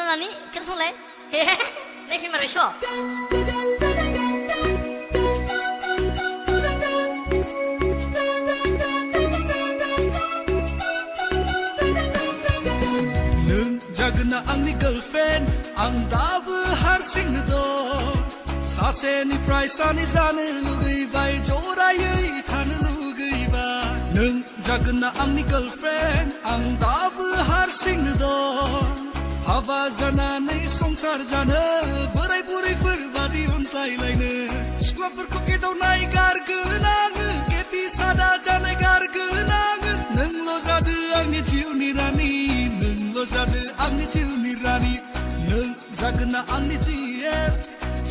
nani kersong lai hehe nek mari sho Jagna angni girlfriend ang dabu harsing do sase ni price ani jane lugai bai jorai than lugai ba nung jagna angni girlfriend ang dabu harsing do haba jana nei songsar jana borai borai fur badi onslai laine skwa fur ko ke do nai gar gunang ke pi sada jana gar gunang nung lo jadu angni jiu ni rani Zade angni jiu ni rani nung jagna angni jief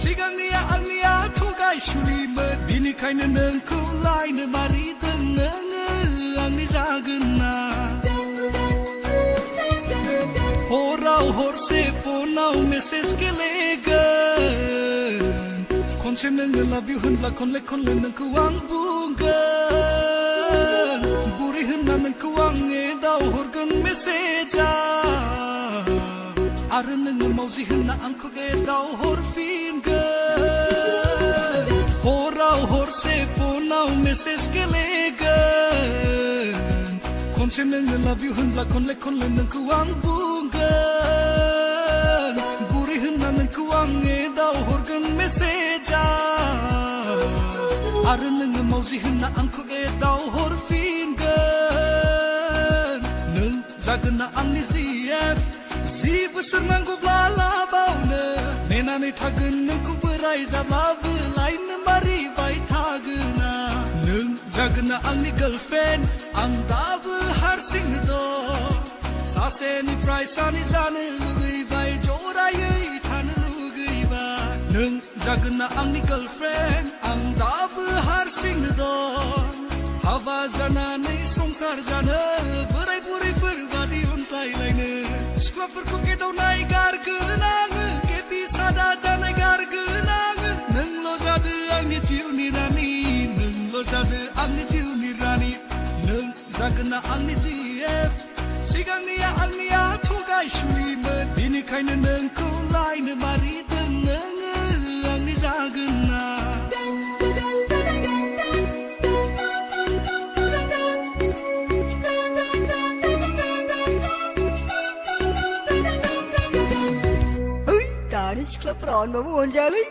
sigangnia angnia thugai shuli me binikaina nung ko laine mari deng nung angni jagna horau horse phonau message ke lega konse nung love you hunla konle nung ko ang bunga buri hunna nung ko ang e dau horgan message Arneng mauzi hna angko ge dau hor finger horau hor se phonau message ke lega konse neng love you hunla konle nung ko ang bunga buri hna nung ko ang e dau horgan message Arneng mauzi hna angko ge dau hor finger nung jagna angni zf Si besar nangku blala baune Nena ni thagun nangku berai zababu Lain mari bai thaguna Nung jagna angni girlfriend Ang dabu harsing do Sase ni price ani jane lugai bai jorai than lugai ba Nung jagna angni girlfriend Ang dabu harsing do Haba jana nei songsar jana Berai berai berbadi onslai laine Skwa fur ko ke do nai gar gunang ke pi sada jana gar gunang nung lo jadu angni jiu ni rani nung lo jadu angni jiu ni rani nung jagna angni jief sigangnia angnia thugai shuli me binikaina nung ko laine mari deng nung angni jagna Ni club ron mà muốn chơi